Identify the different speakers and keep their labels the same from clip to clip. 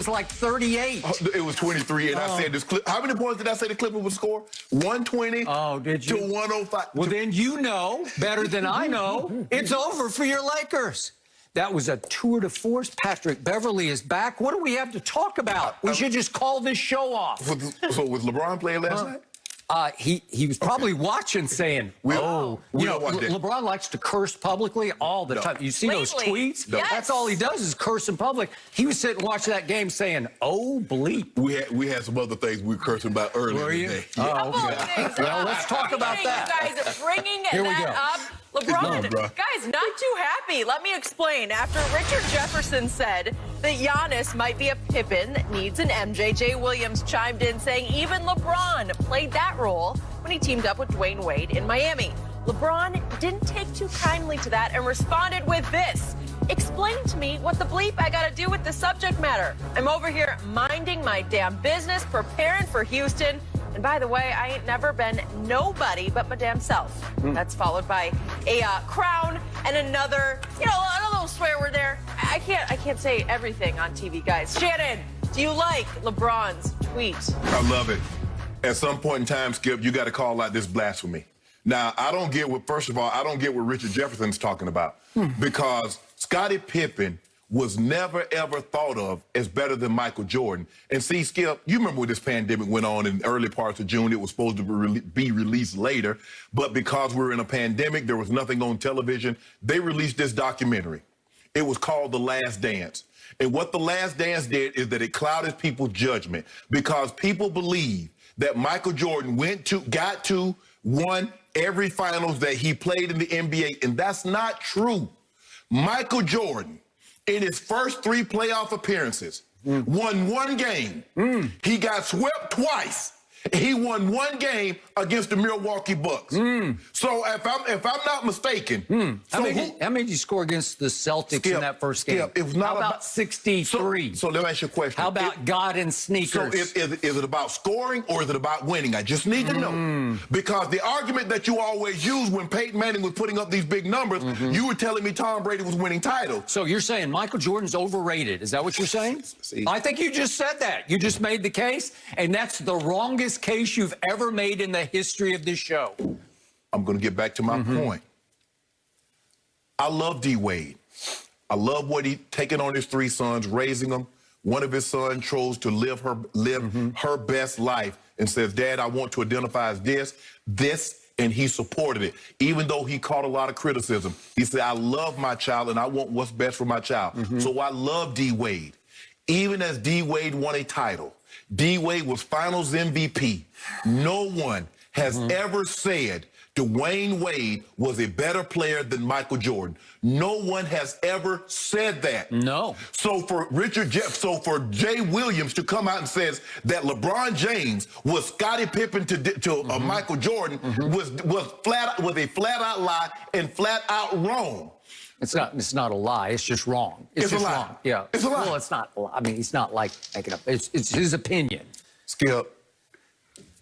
Speaker 1: was like 38.
Speaker 2: It was 23, and I said this clip. How many points did I say the Clippers would score? 120
Speaker 1: did you?
Speaker 2: to 105.
Speaker 1: Well, then you know better than I know. It's over for your Lakers. That was a tour de force. Patrick Beverley is back. What do we have to talk about? We should just call this show off.
Speaker 2: So was LeBron playing last night?
Speaker 1: He was probably watching, saying, LeBron likes to curse publicly all the time. You see those tweets?
Speaker 3: Yes.
Speaker 1: That's all he does is curse in public. He was sitting watching that game saying, "Oh bleep."
Speaker 2: We had some other things we were cursing about earlier today.
Speaker 1: Oh, okay. Well, let's talk about that.
Speaker 3: You guys are bringing
Speaker 1: Here we
Speaker 3: that
Speaker 1: go.
Speaker 3: up. LeBron, guys, not too happy. Let me explain. After Richard Jefferson said that Giannis might be a Pippen that needs an MJ, Jay Williams chimed in saying even LeBron played that role when he teamed up with Dwayne Wade in Miami. LeBron didn't take too kindly to that and responded with this. Explain to me what the bleep I got to do with the subject matter. I'm over here minding my damn business, preparing for Houston. And by the way, I ain't never been nobody but my damn self. That's followed by a crown and another, a little swear word there. I can't say everything on TV, guys. Shannon, do you like LeBron's tweet?
Speaker 2: I love it. At some point in time, Skip, you got to call out this blasphemy. Now, I don't get what Richard Jefferson's talking about. Because Scottie Pippen was never, ever thought of as better than Michael Jordan. And see, Skip, you remember when this pandemic went on in the early parts of June, it was supposed to be released later, but because we're in a pandemic, there was nothing on television, they released this documentary. It was called The Last Dance. And what The Last Dance did is that it clouded people's judgment because people believe that Michael Jordan won every finals that he played in the NBA, and that's not true. Michael Jordan, in his first 3 playoff appearances, won 1 game. He got swept twice. He won 1 game against the Milwaukee Bucks. So if I'm not mistaken,
Speaker 1: how many did you score against the Celtics in that first game?
Speaker 2: It was not
Speaker 1: How about 63?
Speaker 2: So let me ask you a question.
Speaker 1: How about God and sneakers?
Speaker 2: So is it about scoring or is it about winning? I just need to know. Because the argument that you always use when Peyton Manning was putting up these big numbers, you were telling me Tom Brady was winning titles.
Speaker 1: So you're saying Michael Jordan's overrated. Is that what you're saying?
Speaker 2: See,
Speaker 1: I think you just said that. You just made the case, and that's the wrongest case you've ever made in the history of this show.
Speaker 2: I'm going to get back to my point. I love D. Wade. I love what he taking on his 3 sons, raising them. One of his sons chose to live her best life and says, "Dad, I want to identify as this," and he supported it, even though he caught a lot of criticism. He said, "I love my child and I want what's best for my child." So I love D. Wade. Even as D. Wade won a title, D. Wade was Finals MVP. No one has ever said Dwayne Wade was a better player than Michael Jordan. No one has ever said that.
Speaker 1: No.
Speaker 2: So for for Jay Williams to come out and says that LeBron James was Scottie Pippen to Michael Jordan was a flat out lie and flat out wrong.
Speaker 1: It's not a lie. It's just wrong.
Speaker 2: It's
Speaker 1: just
Speaker 2: a lie.
Speaker 1: wrong. Yeah.
Speaker 2: It's a lie.
Speaker 1: Well, it's not a lie. I mean, he's not like making up. It's his opinion.
Speaker 2: Skip,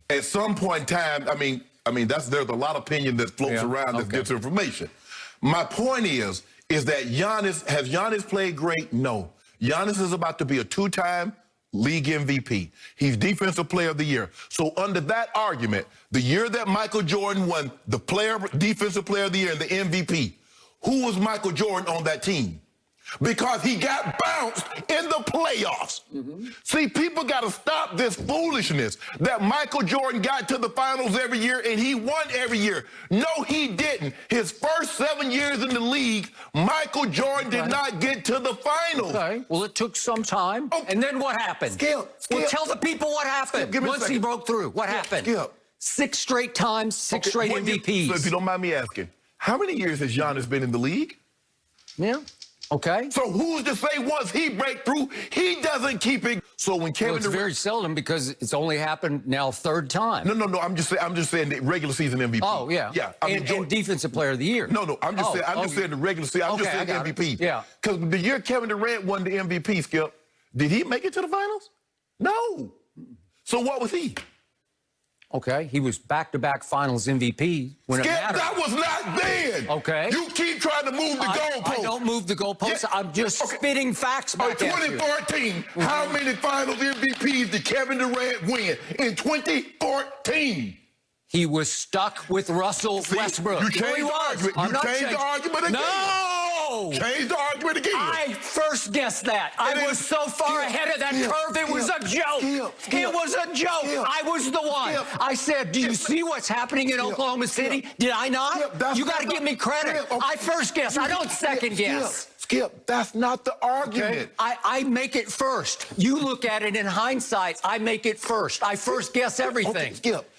Speaker 2: at some point in time, there's a lot of opinion that floats around that gets information. My point is that has Giannis played great? No. Giannis is about to be a 2-time league MVP. He's Defensive Player of the Year. So under that argument, the year that Michael Jordan won the Defensive Player of the Year and the MVP, who was Michael Jordan on that team? Because he got bounced in the playoffs. See, people got to stop this foolishness that Michael Jordan got to the finals every year and he won every year. No, he didn't. His first 7 years in the league, Michael Jordan did not get to the finals.
Speaker 1: Okay. Well, it took some time. And then what happened?
Speaker 2: Skip.
Speaker 1: Well, tell the people what happened once he broke through. What happened?
Speaker 2: Skip.
Speaker 1: 6 straight times, 6 straight MVPs.
Speaker 2: So if you don't mind me asking, how many years has Giannis been in the league?
Speaker 1: Yeah. Okay.
Speaker 2: So who's to say once he break through, he doesn't keep it? So when Kevin
Speaker 1: Durant, it's very seldom because it's only happened now 3rd time.
Speaker 2: No. I'm just saying the regular season MVP.
Speaker 1: Oh yeah.
Speaker 2: Yeah.
Speaker 1: And Defensive Player of the Year.
Speaker 2: No. I'm just saying the regular season. I'm just saying the MVP.
Speaker 1: Yeah.
Speaker 2: Because the year Kevin Durant won the MVP, Skip, did he make it to the finals? No. So what was he?
Speaker 1: Okay, he was back-to-back Finals MVP when
Speaker 2: Skip,
Speaker 1: it mattered.
Speaker 2: that was not then.
Speaker 1: Okay.
Speaker 2: You keep trying to move the goalpost.
Speaker 1: I don't move the goalposts.
Speaker 2: Yeah.
Speaker 1: I'm just spitting facts back at you.
Speaker 2: 2014, how many Finals MVPs did Kevin Durant win in 2014?
Speaker 1: He was stuck with Russell Westbrook.
Speaker 2: You changed the argument. You changed the argument again.
Speaker 1: No!
Speaker 2: Change the argument again.
Speaker 1: I first guessed that. I was so far ahead of that curve, it was a joke. It was a joke. I was the one. I said, do you see what's happening in Oklahoma City? Did I not? You got to give me credit. I first guess. I don't second guess.
Speaker 2: Skip, that's not the argument.
Speaker 1: I make it first. You look at it in hindsight. I make it first. I first guess everything.
Speaker 2: Okay, Skip.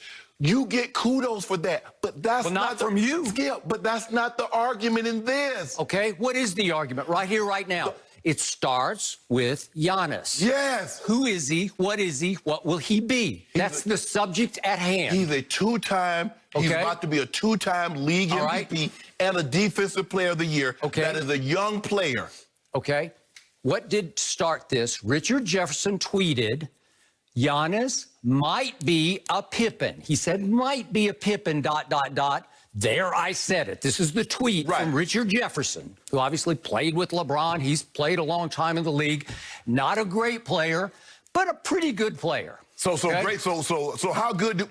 Speaker 2: You get kudos for that, but that's
Speaker 1: not from you.
Speaker 2: Skip, but that's not the argument in this.
Speaker 1: Okay, what is the argument right here, right now? It starts with Giannis.
Speaker 2: Yes.
Speaker 1: Who is he? What is he? What will he be? That's the subject at hand.
Speaker 2: He's a two-time, he's about to be a two-time league MVP and a defensive player of the year.
Speaker 1: Okay.
Speaker 2: That is a young player.
Speaker 1: Okay. What did start this? Richard Jefferson tweeted, Giannis might be a Pippen. He said, might be a Pippen, ... There I said it. This is the tweet from Richard Jefferson, who obviously played with LeBron. He's played a long time in the league. Not a great player, but a pretty good player.
Speaker 2: So great. So how good?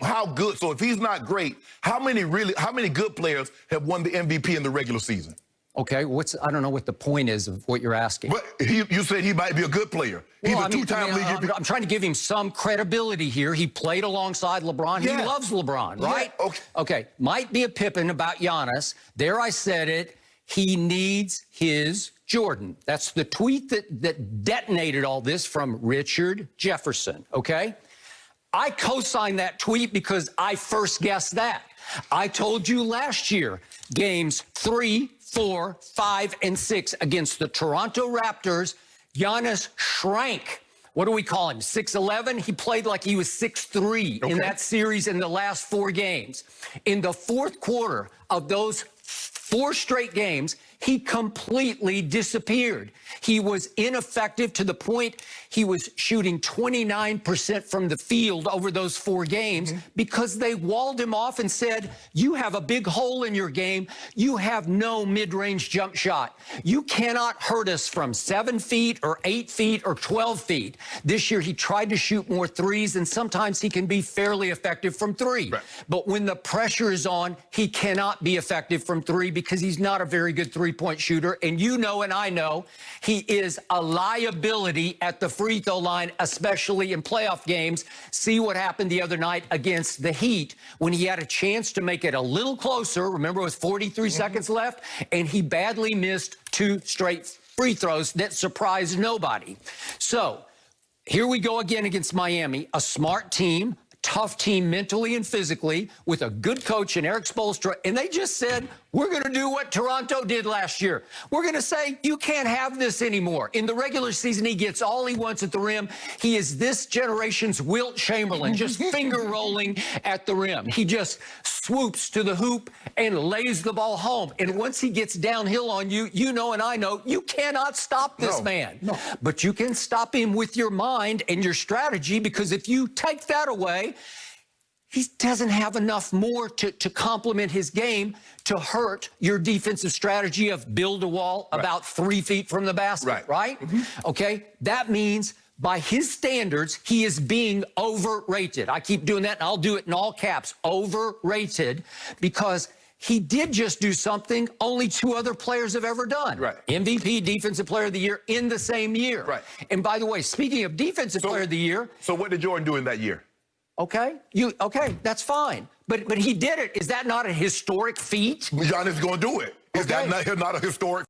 Speaker 2: So if he's not great, how many good players have won the MVP in the regular season?
Speaker 1: Okay, I don't know what the point is of what you're asking.
Speaker 2: But you said he might be a good player. He's a two-time league MVP.
Speaker 1: I'm trying to give him some credibility here. He played alongside LeBron. He loves LeBron, right?
Speaker 2: Yeah, okay.
Speaker 1: Okay, might be a Pippen about Giannis. There I said it. He needs his Jordan. That's the tweet that detonated all this from Richard Jefferson, okay? I co-signed that tweet because I first guessed that. I told you last year, games 3, 4, 5, and 6 against the Toronto Raptors, Giannis shrank. What do we call him? 6'11"? He played like he was 6'3" in that series in the last 4 games. In the fourth quarter of those 4 straight games, he completely disappeared. He was ineffective to the point he was shooting 29% from the field over those 4 games because they walled him off and said, you have a big hole in your game. You have no mid-range jump shot. You cannot hurt us from 7 feet or 8 feet or 12 feet. This year, he tried to shoot more threes, and sometimes he can be fairly effective from 3. Right. But when the pressure is on, he cannot be effective from 3 because he's not a very good three-point shooter. And you know and I know he is a liability at the free throw line, especially in playoff games. See what happened the other night against the Heat when he had a chance to make it a little closer. Remember, it was 43 seconds left, and he badly missed 2 straight free throws that surprised nobody. So here we go again against Miami, a smart team, tough team mentally and physically, with a good coach in Eric Spoelstra, and they just said, we're going to do what Toronto did last year. We're going to say, you can't have this anymore. In the regular season, he gets all he wants at the rim. He is this generation's Wilt Chamberlain, just finger rolling at the rim. He just swoops to the hoop and lays the ball home. And once he gets downhill on you, you know and I know, you cannot stop this man. No. But you can stop him with your mind and your strategy, because if you take that away, he doesn't have enough more to complement his game to hurt your defensive strategy of build a wall about 3 feet from the basket, right? Okay, that means by his standards, he is being overrated. I keep doing that, and I'll do it in all caps, overrated, because he did just do something only 2 other players have ever done. MVP, Defensive Player of the Year in the same year. And by the way, speaking of Defensive Player of the Year.
Speaker 2: So what did Jordan do in that year?
Speaker 1: Okay, that's fine. But he did it. Is that not a historic feat?
Speaker 2: Giannis going to do it. Is that not a historic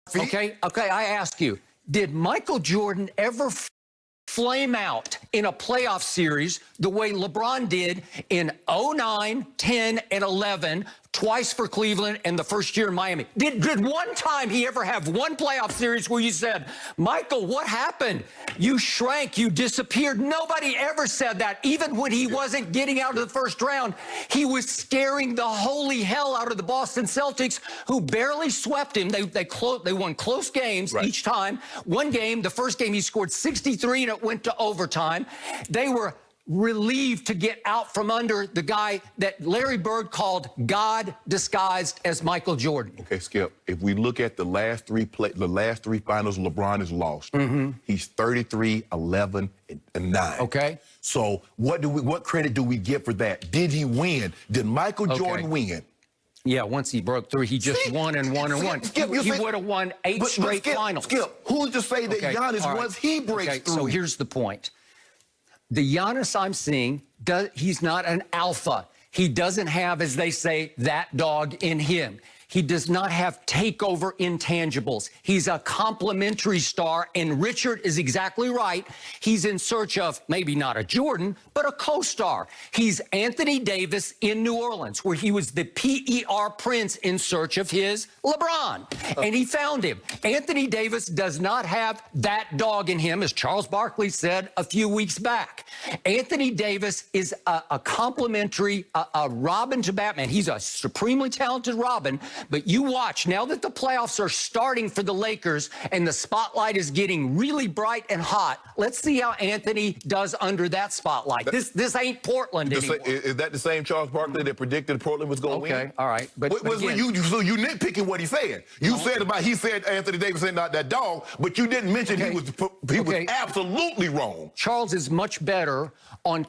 Speaker 2: feat?
Speaker 1: Okay, I ask you, did Michael Jordan ever flame out in a playoff series the way LeBron did in 09, 10, and 11, twice for Cleveland and the first year in Miami? Did one time he ever have one playoff series where you said, Michael, what happened? You shrank, you disappeared. Nobody ever said that. Even when he wasn't getting out of the first round, he was scaring the holy hell out of the Boston Celtics, who barely swept him. They won close games each time. One game, the first game, he scored 63 and it went to overtime. They were relieved to get out from under the guy that Larry Bird called God disguised as Michael Jordan.
Speaker 2: Okay, Skip, if we look at the last three finals LeBron has lost, he's 33, 11, and 9.
Speaker 1: Okay.
Speaker 2: So what credit do we get for that? Did he win? Did Michael Jordan win?
Speaker 1: Yeah, once he broke through, he just won and won and won.
Speaker 2: Skip,
Speaker 1: he would have won 8 straight finals.
Speaker 2: Skip, who's to say that Giannis, once he breaks through?
Speaker 1: So here's the point. The Giannis I'm seeing, he's not an alpha. He doesn't have, as they say, that dog in him. He does not have takeover intangibles. He's a complementary star, and Richard is exactly right. He's in search of maybe not a Jordan, but a co-star. He's Anthony Davis in New Orleans, where he was the PER prince in search of his LeBron, and he found him. Anthony Davis does not have that dog in him, as Charles Barkley said a few weeks back. Anthony Davis is a complementary, a Robin to Batman. He's a supremely talented Robin. But you watch, now that the playoffs are starting for the Lakers and the spotlight is getting really bright and hot, let's see how Anthony does under that spotlight. This ain't Portland anymore.
Speaker 2: Is that the same Charles Barkley that predicted Portland was going to win?
Speaker 1: Okay, all right. But again,
Speaker 2: so you nitpicking what he said. You said Anthony Davis ain't not that dog, but you didn't mention he was absolutely wrong.
Speaker 1: Charles is much better on